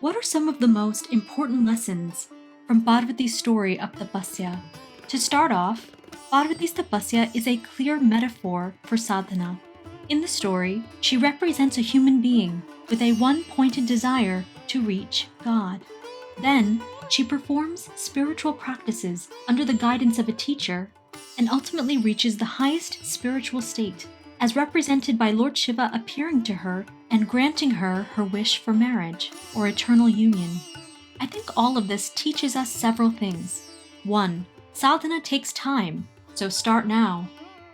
What are some of the most important lessons from Parvati's story of Tapasya? To start off, Parvati's Tapasya is a clear metaphor for sadhana. In the story, she represents a human being with a one-pointed desire to reach God. Then, she performs spiritual practices under the guidance of a teacher and ultimately reaches the highest spiritual state, as represented by Lord Shiva appearing to her and granting her her wish for marriage or eternal union. I think all of this teaches us several things. 1. Sadhana takes time, so start now.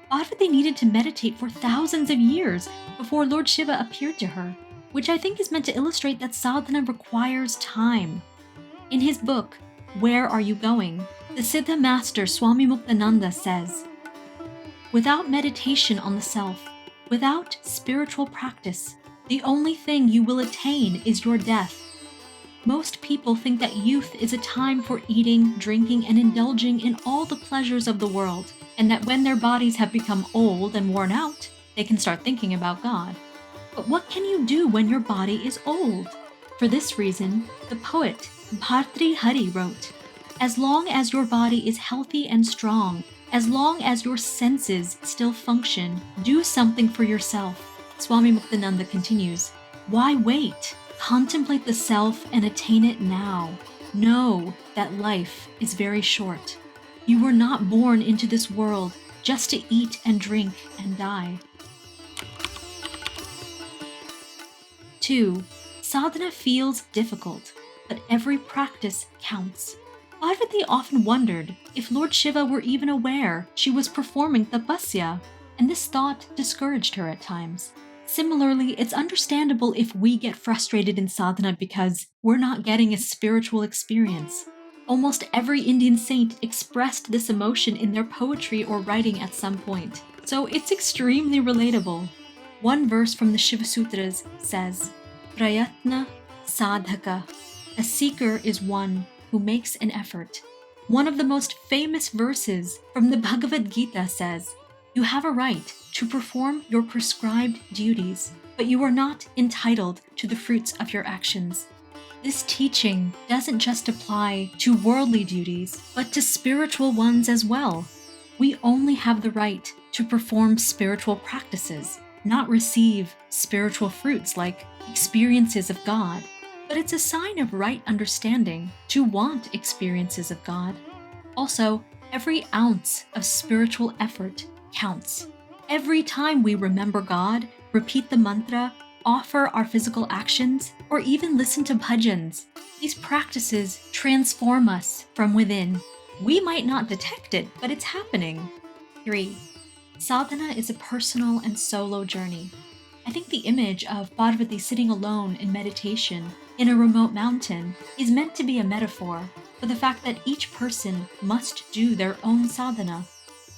Parvati needed to meditate for thousands of years before Lord Shiva appeared to her, which I think is meant to illustrate that sadhana requires time. In his book, Where Are You Going?, the Siddha Master Swami Muktananda says, "Without meditation on the self, without spiritual practice, the only thing you will attain is your death. Most people think that youth is a time for eating, drinking, and indulging in all the pleasures of the world, and that when their bodies have become old and worn out, they can start thinking about God. But what can you do when your body is old? For this reason, the poet Bhartri Hari wrote, 'As long as your body is healthy and strong, as long as your senses still function, do something for yourself.'" Swami Muktananda continues, "Why wait? Contemplate the self and attain it now. Know that life is very short. You were not born into this world just to eat and drink and die." 2. Sadhana feels difficult, but every practice counts. Parvati often wondered if Lord Shiva were even aware she was performing tapasya, and this thought discouraged her at times. Similarly, it's understandable if we get frustrated in sadhana because we're not getting a spiritual experience. Almost every Indian saint expressed this emotion in their poetry or writing at some point, so it's extremely relatable. One verse from the Shiva Sutras says, "Prayatna sadhaka." A seeker is one who makes an effort. One of the most famous verses from the Bhagavad Gita says, "You have a right to perform your prescribed duties, but you are not entitled to the fruits of your actions." This teaching doesn't just apply to worldly duties, but to spiritual ones as well. We only have the right to perform spiritual practices, not receive spiritual fruits like experiences of God. But it's a sign of right understanding to want experiences of God. Also, every ounce of spiritual effort counts. Every time we remember God, repeat the mantra, offer our physical actions, or even listen to bhajans, these practices transform us from within. We might not detect it, but it's happening. 3. Sadhana is a personal and solo journey. I think the image of Parvati sitting alone in meditation in a remote mountain is meant to be a metaphor for the fact that each person must do their own sadhana.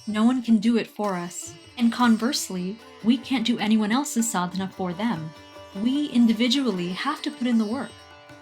No one can do it for us, and conversely, we can't do anyone else's sadhana for them. We individually have to put in the work.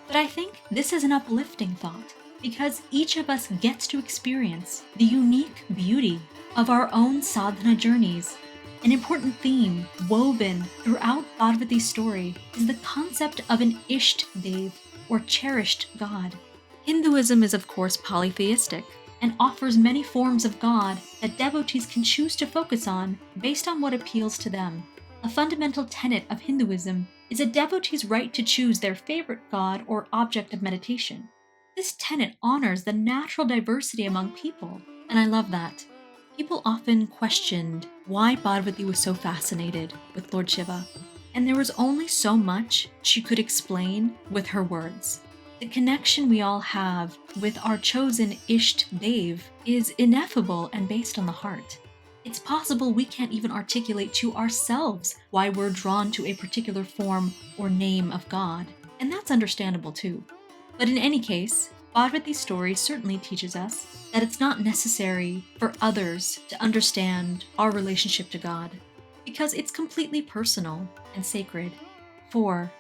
But I think this is an uplifting thought, because each of us gets to experience the unique beauty of our own sadhana journeys. An important theme woven throughout Parvati's story is the concept of an Isht-Dev, or cherished God. Hinduism is of course polytheistic and offers many forms of God that devotees can choose to focus on based on what appeals to them. A fundamental tenet of Hinduism is a devotee's right to choose their favorite God or object of meditation. This tenet honors the natural diversity among people, and I love that. People often questioned why Parvati was so fascinated with Lord Shiva, and there was only so much she could explain with her words. The connection we all have with our chosen Isht-Dev is ineffable and based on the heart. It's possible we can't even articulate to ourselves why we're drawn to a particular form or name of God, and that's understandable too. But in any case, Parvati's story certainly teaches us that it's not necessary for others to understand our relationship to God, because it's completely personal and sacred. 4.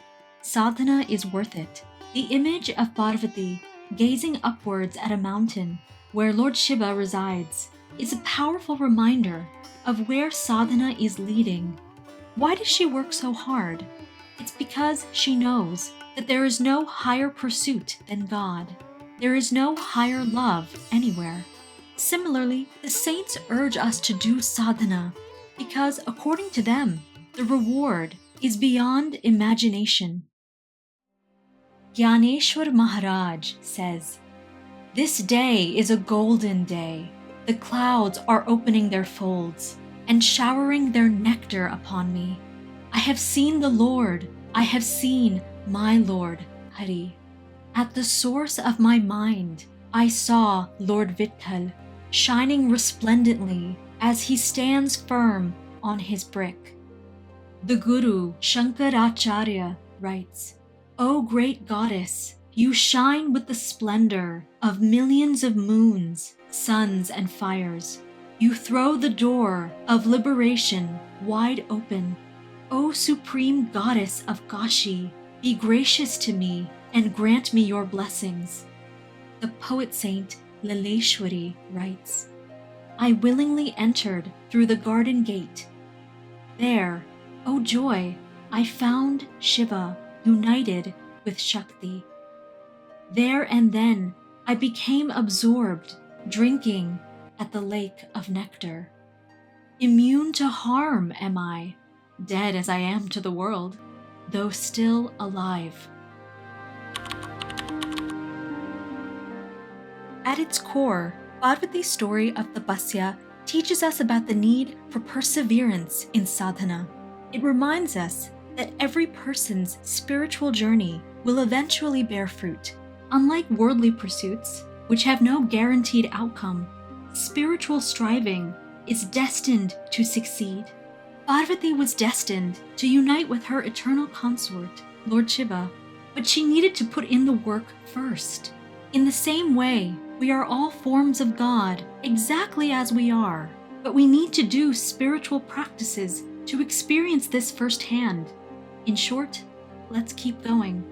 Sadhana is worth it. The image of Parvati gazing upwards at a mountain where Lord Shiva resides is a powerful reminder of where sadhana is leading. Why does she work so hard? It's because she knows that there is no higher pursuit than God. There is no higher love anywhere. Similarly, the saints urge us to do sadhana because, according to them, the reward is beyond imagination. Gyaneshwar Maharaj says, "This day is a golden day. The clouds are opening their folds and showering their nectar upon me. I have seen the Lord. I have seen my Lord, Hari. At the source of my mind, I saw Lord Vitthal shining resplendently as he stands firm on his brick." The Guru Shankaracharya writes, "O great goddess, you shine with the splendor of millions of moons, suns, and fires. You throw the door of liberation wide open. O supreme goddess of Kashi, be gracious to me and grant me your blessings." The poet saint Laleshwari writes, "I willingly entered through the garden gate. There, O joy, I found Shiva united with Shakti. There and then I became absorbed, drinking at the lake of nectar. Immune to harm am I, dead as I am to the world, though still alive." At its core, Parvati's story of Tapasya teaches us about the need for perseverance in sadhana. It reminds us that every person's spiritual journey will eventually bear fruit. Unlike worldly pursuits, which have no guaranteed outcome, spiritual striving is destined to succeed. Parvati was destined to unite with her eternal consort, Lord Shiva, but she needed to put in the work first. In the same way, we are all forms of God exactly as we are, but we need to do spiritual practices to experience this firsthand. In short, let's keep going.